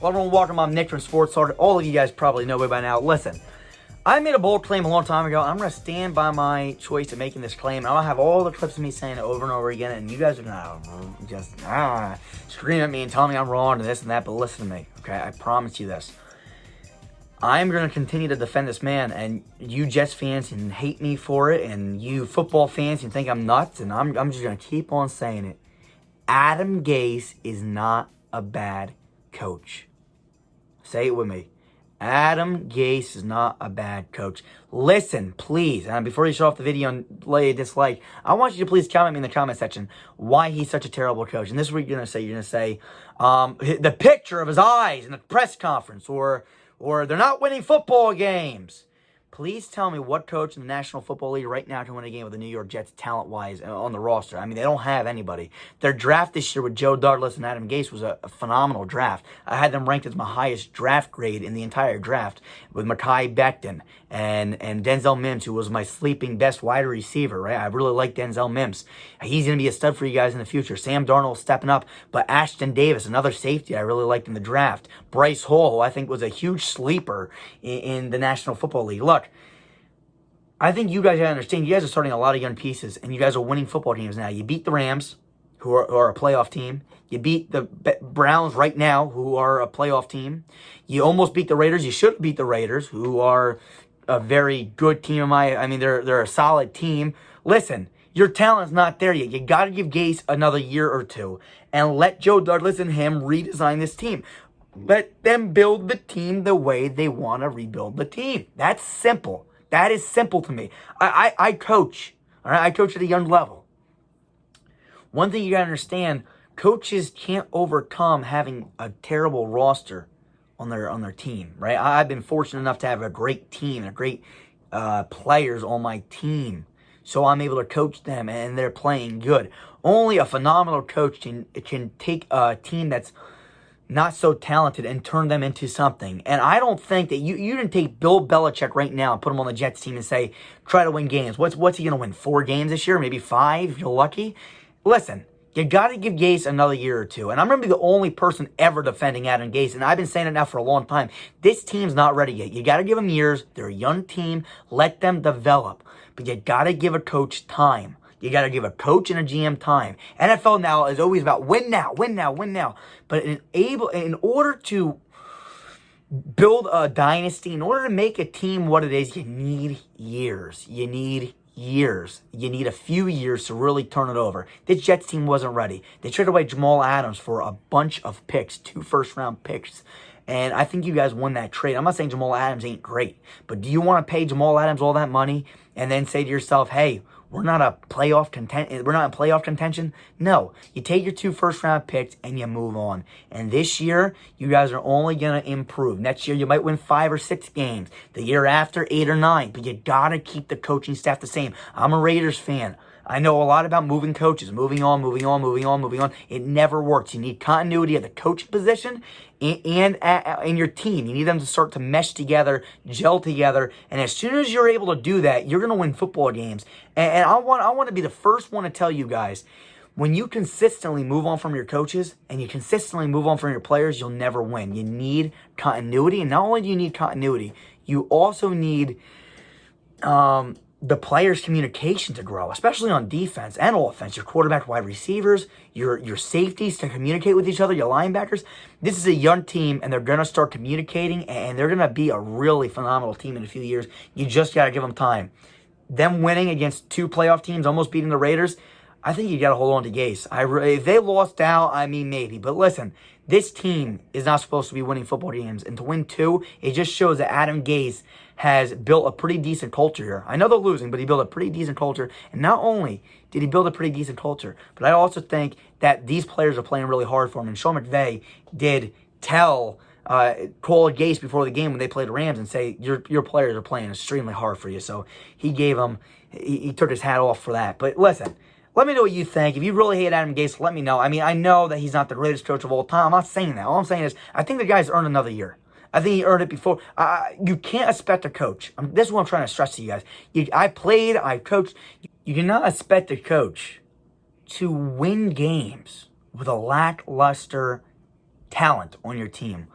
Well, everyone, welcome. I'm Nick from Sports Talk. All of you guys probably know me by now. Listen, I made a bold claim a long time ago. I'm going to stand by my choice of making this claim. I'll have all the clips of me saying it over and over again, and you guys are going to just scream at me and tell me I'm wrong and this and that, but listen to me, okay? I promise you this. I'm going to continue to defend this man, and you Jets fans can hate me for it, and you football fans can think I'm nuts, and I'm just going to keep on saying it. Adam Gase is not a bad coach. Say it with me. Adam Gase is not a bad coach. Listen, please, and before you shut off the video and lay a dislike, I want you to please comment me in the comment section why he's such a terrible coach. And this is what you're going to say. You're going to say the picture of his eyes in the press conference, or they're not winning football games. Please tell me what coach in the National Football League right now can win a game with the New York Jets talent-wise on the roster. I mean, they don't have anybody. Their draft this year with Joe Douglas and Adam Gase was a phenomenal draft. I had them ranked as my highest draft grade in the entire draft with Mekhi Becton and Denzel Mims, who was my sleeping best wide receiver, right? I really like Denzel Mims. He's going to be a stud for you guys in the future. Sam Darnold stepping up, but Ashton Davis, another safety I really liked in the draft. Bryce Hall, who I think was a huge sleeper in the National Football League. Look, I think you guys gotta understand, you guys are starting a lot of young pieces, and you guys are winning football games now. You beat the Rams, who are a playoff team. You beat the Browns right now, who are a playoff team. You almost beat the Raiders. You should have beat the Raiders, who are a very good team. I mean, they're a solid team. Listen, your talent's not there yet. You got to give Gase another year or two and let Joe Douglas and him redesign this team. Let them build the team the way they want to rebuild the team. That's simple. That is simple to me. I coach. All right, I coach at a young level. One thing you got to understand, coaches can't overcome having a terrible roster on their team, right? I've been fortunate enough to have a great team and great players on my team. So I'm able to coach them, and they're playing good. Only a phenomenal coach can take a team that's not so talented and turn them into something. And I don't think that you didn't take Bill Belichick right now and put him on the Jets team and say, try to win games. What's he going to win? 4 games this year? Maybe 5 if you're lucky? Listen, you got to give Gase another year or two. And I'm going to be the only person ever defending Adam Gase. And I've been saying it now for a long time. This team's not ready yet. You got to give them years. They're a young team. Let them develop. But you got to give a coach time. You got to give a coach and a GM time. NFL now is always about win now, win now, win now. But in order to build a dynasty, in order to make a team what it is, you need years. You need years. You need a few years to really turn it over. This Jets team wasn't ready. They traded away Jamal Adams for a bunch of picks, 2 first-round picks. And I think you guys won that trade. I'm not saying Jamal Adams ain't great, but do you want to pay Jamal Adams all that money and then say to yourself, hey, we're not in playoff contention? No. You take your 2 first-round picks and you move on. And this year, you guys are only going to improve. Next year, you might win 5 or 6 games. The year after, 8 or 9. But you got to keep the coaching staff the same. I'm a Raiders fan. I know a lot about moving coaches, moving on. It never works. You need continuity at the coaching position and in your team. You need them to start to mesh together, gel together. And as soon as you're able to do that, you're going to win football games. And I want to be the first one to tell you guys, when you consistently move on from your coaches and you consistently move on from your players, you'll never win. You need continuity. And not only do you need continuity, you also need the players' communication to grow, especially on defense and offense. Your quarterback, wide receivers, your safeties to communicate with each other, your linebackers. This is a young team, and they're going to start communicating, and they're going to be a really phenomenal team in a few years. You just got to give them time. Them winning against 2 playoff teams, almost beating the Raiders, I think you got to hold on to Gase. If they lost out, I mean, maybe. But listen, this team is not supposed to be winning football games. And to win 2, it just shows that Adam Gase has built a pretty decent culture here. I know they're losing, but he built a pretty decent culture. And not only did he build a pretty decent culture, but I also think that these players are playing really hard for him. And Sean McVay did call Gase before the game when they played the Rams and say, your players are playing extremely hard for you. So he took his hat off for that. But listen, let me know what you think. If you really hate Adam Gase, let me know. I mean, I know that he's not the greatest coach of all time. I'm not saying that. All I'm saying is I think the guy's earned another year. I think he earned it before. You can't expect a coach. This is what I'm trying to stress to you guys. I coached. You cannot expect a coach to win games with a lackluster talent on your team.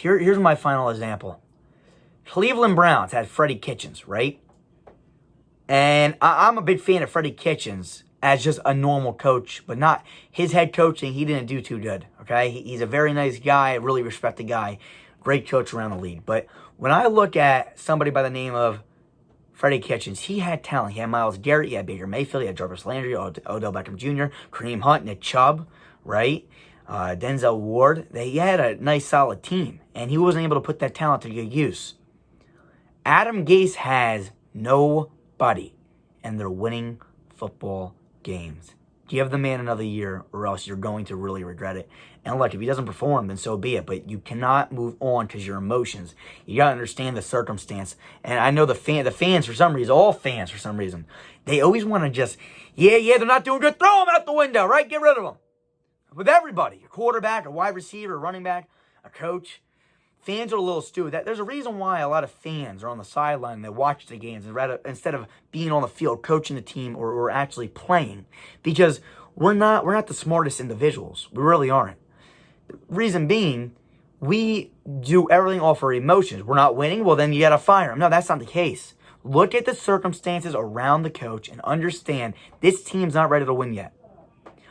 Here's my final example. Cleveland Browns had Freddie Kitchens, right? And I'm a big fan of Freddie Kitchens as just a normal coach, but not his head coaching. He didn't do too good, okay? He's a very nice guy, a really respected guy, great coach around the league. But when I look at somebody by the name of Freddie Kitchens, he had talent. He had Myles Garrett, he had Baker Mayfield, he had Jarvis Landry, Odell Beckham Jr., Kareem Hunt, Nick Chubb, right? Denzel Ward. He had a nice, solid team, and he wasn't able to put that talent to good use. Adam Gase has nobody, and they're winning football games. Give the man another year, or else you're going to really regret it. And look, if he doesn't perform, then so be it. But you cannot move on because your emotions. You got to understand the circumstance. And I know the fans for some reason, all fans for some reason, they always want to just, they're not doing good. Throw them out the window, right? Get rid of them. With everybody, a quarterback, a wide receiver, a running back, a coach. Fans are a little stupid. There's a reason why a lot of fans are on the sideline and they watch the games instead of being on the field, coaching the team or actually playing. Because we're not the smartest individuals. We really aren't. The reason being, we do everything off our emotions. We're not winning, well then you gotta fire him. No, that's not the case. Look at the circumstances around the coach and understand this team's not ready to win yet.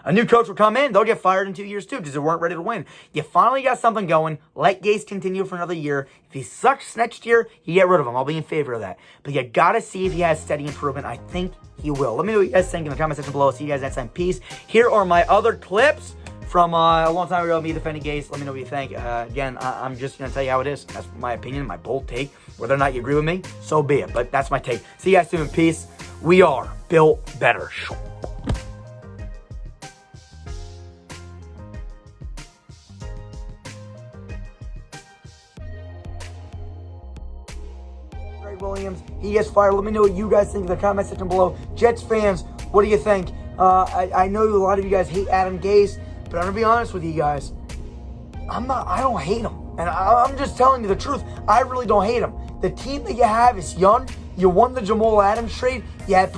A new coach will come in. They'll get fired in 2 years too because they weren't ready to win. You finally got something going. Let Gase continue for another year. If he sucks next year, you get rid of him. I'll be in favor of that. But you got to see if he has steady improvement. I think he will. Let me know what you guys think in the comment section below. See you guys next time. Peace. Here are my other clips from a long time ago, me defending Gase. Let me know what you think. Again, I'm just going to tell you how it is. That's my opinion, my bold take. Whether or not you agree with me, so be it. But that's my take. See you guys soon. Peace. We are built better. Williams, he gets fired. Let me know what you guys think in the comment section below. Jets fans, what do you think? I know a lot of you guys hate Adam Gase, but I'm gonna be honest with you guys. I don't hate him, and I'm just telling you the truth. I really don't hate him. The team that you have is young. You won the Jamal Adams trade. You had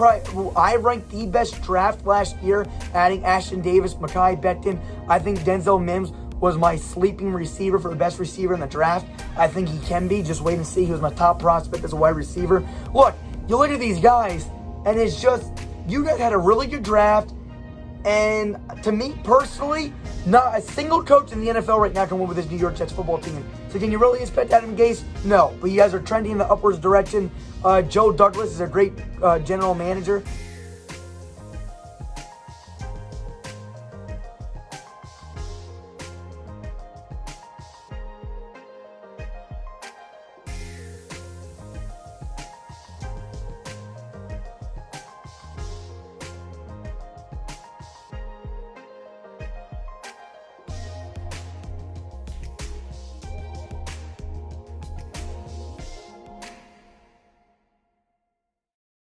I ranked the best draft last year, adding Ashton Davis, Mekhi Becton. I think Denzel Mims was my sleeping receiver for the best receiver in the draft. I think he can be. Just wait and see. He was my top prospect as a wide receiver. Look, you look at these guys, and it's just, you guys had a really good draft. And to me personally, not a single coach in the NFL right now can win with this New York Jets football team. So can you really expect Adam Gase? No. But you guys are trending in the upwards direction. Joe Douglas is a great general manager.